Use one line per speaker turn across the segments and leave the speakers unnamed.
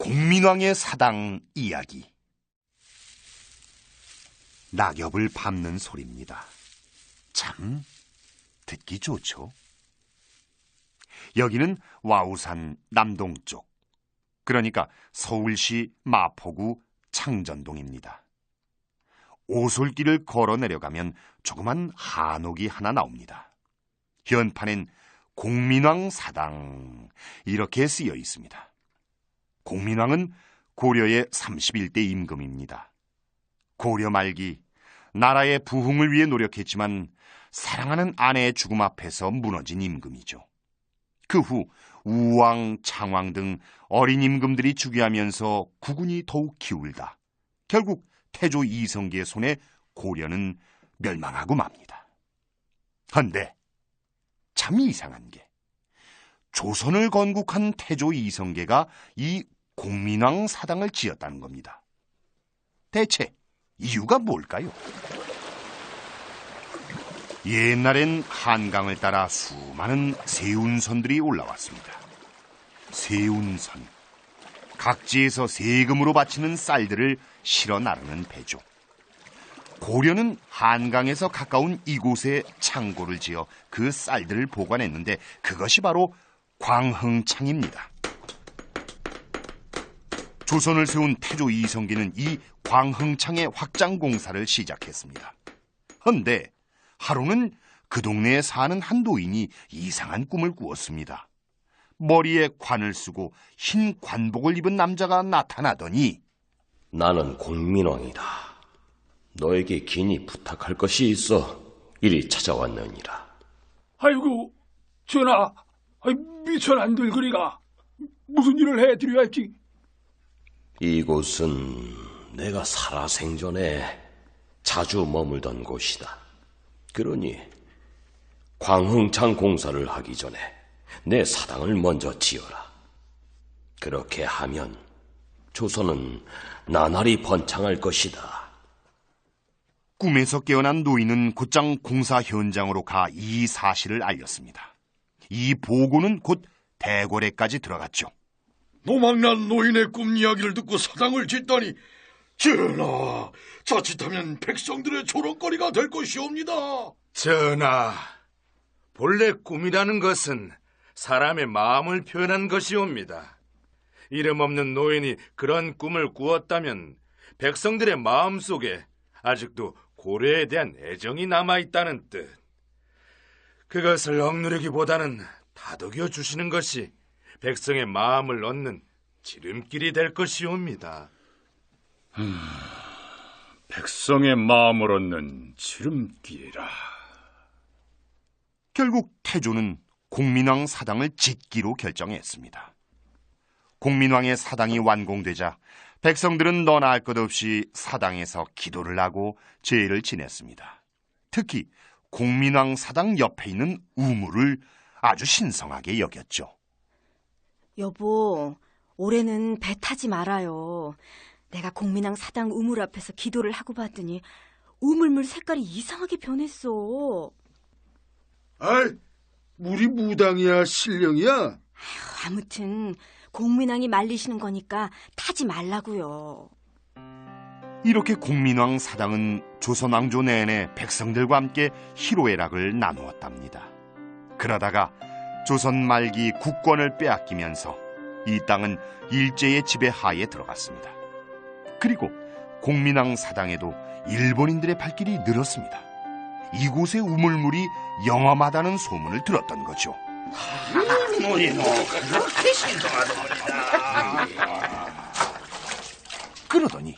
공민왕의 사당 이야기. 낙엽을 밟는 소리입니다. 참 듣기 좋죠. 여기는 와우산 남동쪽, 그러니까 서울시 마포구 창전동입니다. 오솔길을 걸어 내려가면 조그만 한옥이 하나 나옵니다. 현판엔 공민왕 사당 이렇게 쓰여 있습니다. 공민왕은 고려의 31대 임금입니다. 고려 말기 나라의 부흥을 위해 노력했지만 사랑하는 아내의 죽음 앞에서 무너진 임금이죠. 그 후 우왕, 창왕 등 어린 임금들이 즉위하면서 국운이 더욱 기울다 결국 태조 이성계의 손에 고려는 멸망하고 맙니다. 그런데 참 이상한 게 조선을 건국한 태조 이성계가 이 공민왕 사당을 지었다는 겁니다. 대체 이유가 뭘까요? 옛날엔 한강을 따라 수많은 세운선들이 올라왔습니다. 세운선, 각지에서 세금으로 바치는 쌀들을 실어 나르는 배죠. 고려는 한강에서 가까운 이곳에 창고를 지어 그 쌀들을 보관했는데 그것이 바로 광흥창입니다. 조선을 세운 태조 이성계는 이 광흥창의 확장 공사를 시작했습니다. 그런데 하루는 그 동네에 사는 한 노인이 이상한 꿈을 꾸었습니다. 머리에 관을 쓰고 흰 관복을 입은 남자가 나타나더니
나는 공민왕이다. 너에게 긴히 부탁할 것이 있어 이리 찾아왔느니라.
아이고, 전하, 미천 안 될 거리가 무슨 일을 해드려야 할지.
이곳은 내가 살아생전에 자주 머물던 곳이다. 그러니 광흥창 공사를 하기 전에 내 사당을 먼저 지어라. 그렇게 하면 조선은 나날이 번창할 것이다.
꿈에서 깨어난 노인은 곧장 공사 현장으로 가 이 사실을 알렸습니다. 이 보고는 곧 대궐에까지 들어갔죠.
노망난 노인의 꿈 이야기를 듣고 사당을 짓다니, 전하, 자칫하면 백성들의 조롱거리가 될 것이옵니다.
전하, 본래 꿈이라는 것은 사람의 마음을 표현한 것이옵니다. 이름 없는 노인이 그런 꿈을 꾸었다면 백성들의 마음 속에 아직도 고려에 대한 애정이 남아있다는 뜻. 그것을 억누르기보다는 다독여 주시는 것이 백성의 마음을 얻는 지름길이 될 것이옵니다.
백성의 마음을 얻는 지름길이라.
결국 태조는 공민왕 사당을 짓기로 결정했습니다. 공민왕의 사당이 완공되자 백성들은 너나 할 것 없이 사당에서 기도를 하고 제를 지냈습니다. 특히 공민왕 사당 옆에 있는 우물을 아주 신성하게 여겼죠.
여보, 올해는 배 타지 말아요. 내가 공민왕 사당 우물 앞에서 기도를 하고 봤더니 우물물 색깔이 이상하게 변했어.
아이, 물이 무당이야, 신령이야?
아무튼 공민왕이 말리시는 거니까 타지 말라고요.
이렇게 공민왕 사당은 조선 왕조 내내 백성들과 함께 희로애락을 나누었답니다. 그러다가 조선 말기 국권을 빼앗기면서 이 땅은 일제의 지배하에 들어갔습니다. 그리고 공민왕 사당에도 일본인들의 발길이 늘었습니다. 이곳의 우물물이 영험하다는 소문을 들었던 거죠.
물이 그렇게 신성하단 말이다.
그러더니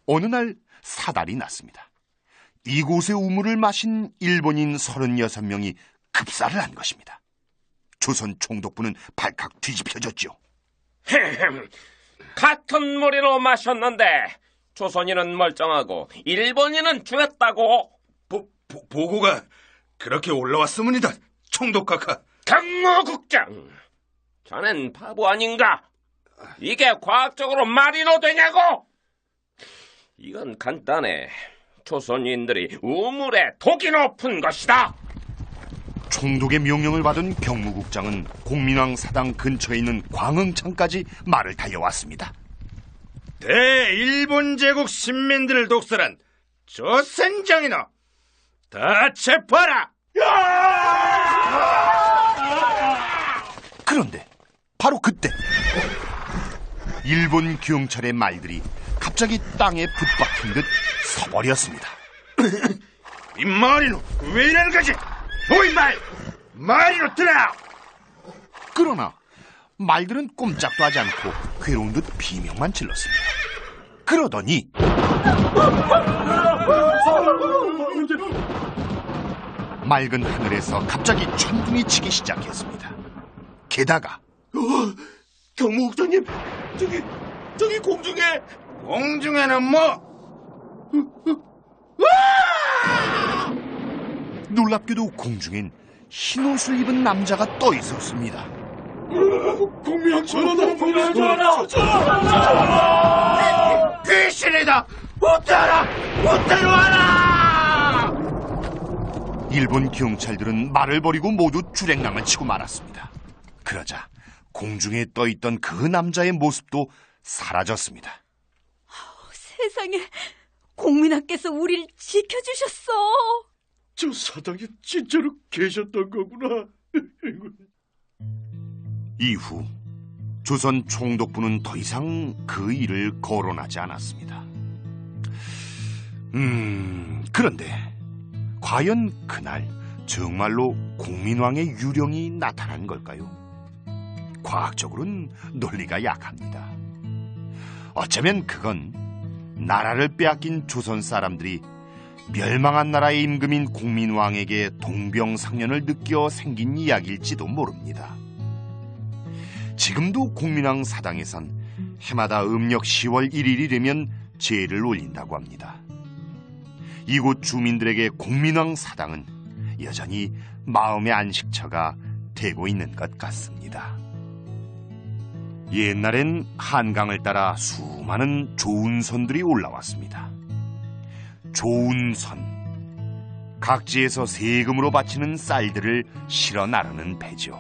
어느 날 사달이 났습니다. 이곳의 우물을 마신 일본인 36명이 급사를 한 것입니다. 조선 총독부는 발칵 뒤집혀졌죠.
같은 물이로 마셨는데 조선인은 멀쩡하고 일본인은 죽었다고.
보고가 그렇게 올라왔습니다, 총독각하.
경무국장, 자넨 바보 아닌가? 이게 과학적으로 말이나 되냐고? 이건 간단해. 조선인들이 우물에 독이 높은 것이다.
총독의 명령을 받은 경무국장은 공민왕 사당 근처에 있는 광흥창까지 말을 달려왔습니다.
대일본 제국 신민들을 독살한 조선장이너 다 체포하라!
그런데 바로 그때 일본 경찰의 말들이 갑자기 땅에 붙박힌 듯 서버렸습니다.
이 마리노 왜 이러는 거지? 오이 마리노 들어!
그러나 말들은 꼼짝도 하지 않고 괴로운 듯 비명만 질렀습니다. 그러더니 맑은 하늘에서 갑자기 천둥이 치기 시작했습니다. 게다가
경무국장님, 저기 공중에는 뭐?
놀랍게도 공중엔 흰 옷을 입은 남자가 떠 있었습니다.
국민왕 전하다!
귀신이다! 우태로 와라!
일본 경찰들은 말을 버리고 모두 주랭랑을 치고 말았습니다. 그러자 공중에 떠있던 그 남자의 모습도 사라졌습니다.
세상에, 공민왕께서 우리를 지켜주셨어.
저 사당이 진짜로 계셨던 거구나.
이후 조선 총독부는 더 이상 그 일을 거론하지 않았습니다. 그런데 과연 그날 정말로 공민왕의 유령이 나타난 걸까요? 과학적으로는 논리가 약합니다. 어쩌면 그건 나라를 빼앗긴 조선 사람들이 멸망한 나라의 임금인 공민왕에게 동병상련을 느껴 생긴 이야기일지도 모릅니다. 지금도 공민왕 사당에선 해마다 음력 10월 1일이 되면 제를 올린다고 합니다. 이곳 주민들에게 공민왕 사당은 여전히 마음의 안식처가 되고 있는 것 같습니다. 옛날엔 한강을 따라 수많은 조운선들이 올라왔습니다. 조운선, 각지에서 세금으로 바치는 쌀들을 실어 나르는 배죠.